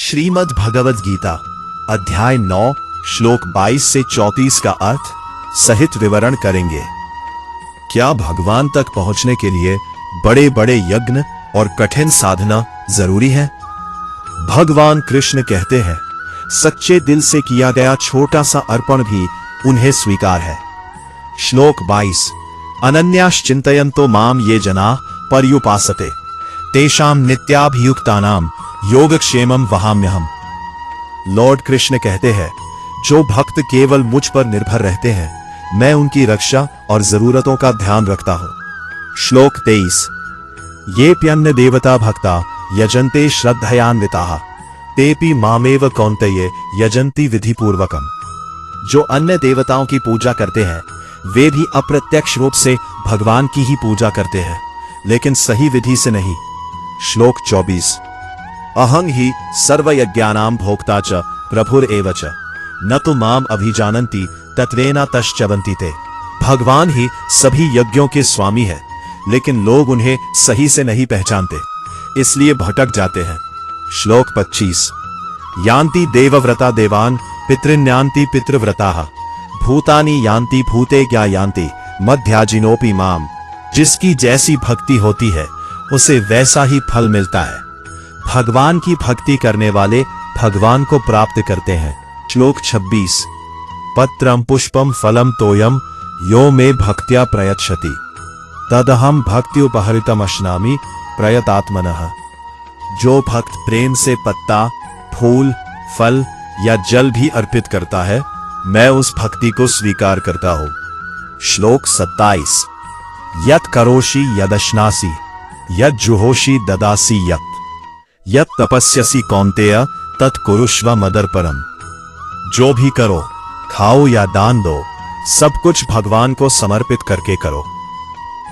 श्रीमद् भगवद गीता अध्याय 9 श्लोक 22 से 34 का अर्थ सहित विवरण करेंगे। क्या भगवान तक पहुंचने के लिए बड़े बड़े यज्ञ और कठिन साधना जरूरी है? भगवान कृष्ण कहते हैं, सच्चे दिल से किया गया छोटा सा अर्पण भी उन्हें स्वीकार है। श्लोक 22 अनन्याश्चिन्तयन्तो माम ये जना पर्युपासते तेषाम नित्याभियुक्तानाम योगक्षेमम वहाम्यहम। लॉर्ड कृष्ण कहते हैं, जो भक्त केवल मुझ पर निर्भर रहते हैं, मैं उनकी रक्षा और जरूरतों का ध्यान रखता हूं। श्लोक 23 ये प्यन्न देवता भक्ता यजन्ते श्रद्धयान्विताः तेपि मामेव कौन्तेय यजन्ति विधिपूर्वकम। जो अन्य देवताओं की पूजा करते हैं, वे भी अप्रत्यक्ष रूप से भगवान की ही पूजा करते हैं, लेकिन सही विधि से नहीं। श्लोक 24 अहं हि सर्वयज्ञानां भोक्ता च प्रभुरेव च न तो माम अभिजानन्ति तत्वेन तश्चवन्ति ते। भगवान ही सभी यज्ञों के स्वामी है, लेकिन लोग उन्हें सही से नहीं पहचानते, इसलिए भटक जाते हैं। श्लोक 25 यान्ति देवव्रता देवान् पितृन्यान्ति पितृव्रताः भूतानि यान्ति भूते ज्ञायान्ति मध्याजिनोपि माम। जिसकी जैसी भक्ति होती है उसे वैसा ही फल मिलता है। भगवान की भक्ति करने वाले भगवान को प्राप्त करते हैं। श्लोक 26 पत्रम पुष्पम फलम तोयम यो मे भक्त्या प्रयच्छति तदहम भक्त्युपहरितम अश्नामि प्रयतात्मनः। जो भक्त प्रेम से पत्ता, फूल, फल या जल भी अर्पित करता है, मैं उस भक्ति को स्वीकार करता हूं। श्लोक 27 यत् करोषि यदश्नासि यत् जुहोषि ददासि यत् तपस्यसि कौन्तेय तत् कुरुष्व मदर्पणम्। जो भी करो, खाओ या दान दो, सब कुछ भगवान को समर्पित करके करो।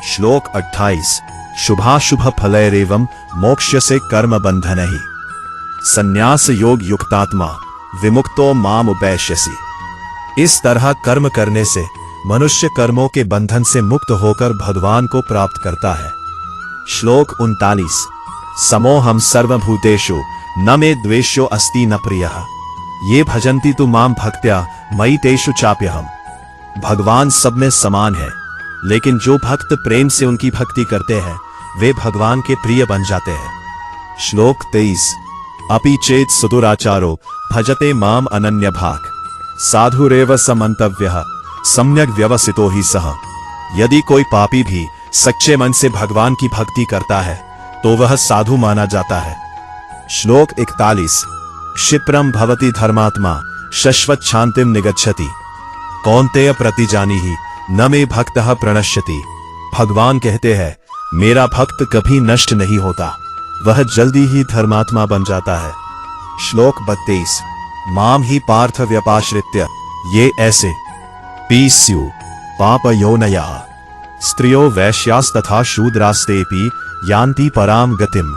श्लोक 28 शुभाशुभ फलैरेवं मोक्ष्यसे कर्म बंधनैः संन्यास योग युक्तात्मा विमुक्तो माम उपैष्यसि। इस तरह कर्म करने से मनुष्य कर्मों के बंधन से मुक्त होकर भगवान को प्राप्त करता है। श्लोक 39 समोहम सर्वभूतेषु न मे द्वेष्यो अस्ति न प्रियः ये भजन्ति तु माम भक्त्या मयि तेषु चाप्यहम्। भगवान सब में समान है, लेकिन जो भक्त प्रेम से उनकी भक्ति करते हैं, वे भगवान के प्रिय बन जाते हैं। श्लोक 23 अपि चेत् सुदुराचारो भजते माम अनन्यभाक् साधुरेव स मंतव्यः सम्यक व्यवसितो ही सह। यदि कोई पापी भी सच्चे मन से भगवान की भक्ति करता है, तो वह साधु माना जाता है। श्लोक 41 क्षिप्रम भवति धर्मात्मा शश्वत शांतिम निगच्छति कौन्तेय प्रतिजानीहि न मे भक्तः प्रणश्यति। भगवान कहते हैं, मेरा भक्त कभी नष्ट नहीं होता, वह जल्दी ही धर्मात्मा बन जाता है। श्लोक 32 माम ही पार्थ व्यपाश्रित्य ये ऐसे पीस्यु पापयोनया स्त्रियो वैश्यास्तथा शूद्रास्तेपि यान्ति पराम गतिम।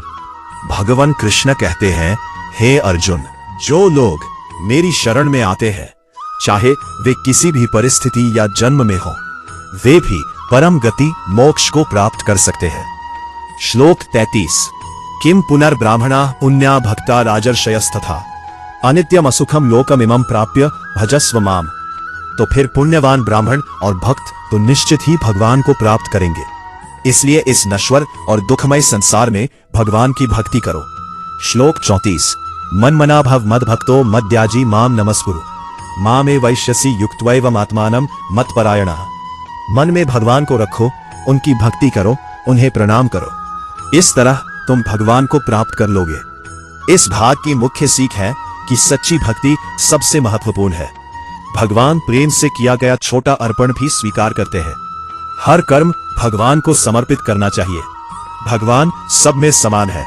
भगवान कृष्ण कहते हैं, हे अर्जुन, जो लोग मेरी शरण में आते हैं, चाहे वे किसी भी परिस्थिति या जन्म में हो, वे भी परम गति मोक्ष को प्राप्त कर सकते हैं। श्लोक 33 किम पुनर्ब्राह्मणा पुण्या भक्ता राजर्षयस्तथा अनित्यम असुखम लोकमिमं प्राप्य भजस्व माम। तो फिर पुण्यवान ब्राह्मण और भक्त तो निश्चित ही भगवान को प्राप्त करेंगे, इसलिए इस नश्वर और दुखमय संसार में भगवान की भक्ति करो। श्लोक 34 मनमना भव मद्भक्तो मद्याजी माम नमस्कुरु मामे वैश्यसि युक्त्वैवम आत्मानं मत्परायणः। मन में भगवान को रखो, उनकी भक्ति करो, उन्हें प्रणाम करो। इस तरह तुम भगवान को प्राप्त कर लोगे। इस भाग की मुख्य सीख है कि सच्ची भक्ति सबसे महत्वपूर्ण है। भगवान प्रेम से किया गया छोटा अर्पण भी स्वीकार करते हैं। हर कर्म भगवान को समर्पित करना चाहिए। भगवान सब में समान है।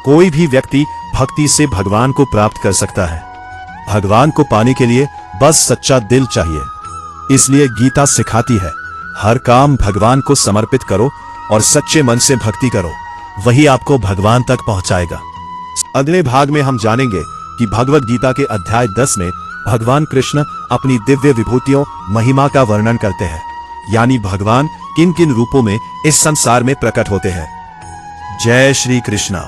कोई भी व्यक्ति भक्ति से भगवान को प्राप्त कर सकता है। भगवान को पाने के लिए बस सच्चा दिल चाहिए। इसलिए गीता सिखाती है, हर काम भगवान को समर्पित करो और सच्चे मन से भक्ति करो, वही आपको भगवान तक पहुंचाएगा। अगले भाग में हम जानेंगे कि भगवद गीता के अध्याय 10 में भगवान कृष्ण अपनी दिव्य विभूतियों महिमा का वर्णन करते हैं, यानी भगवान किन किन रूपों में इस संसार में प्रकट होते हैं। जय श्री कृष्ण।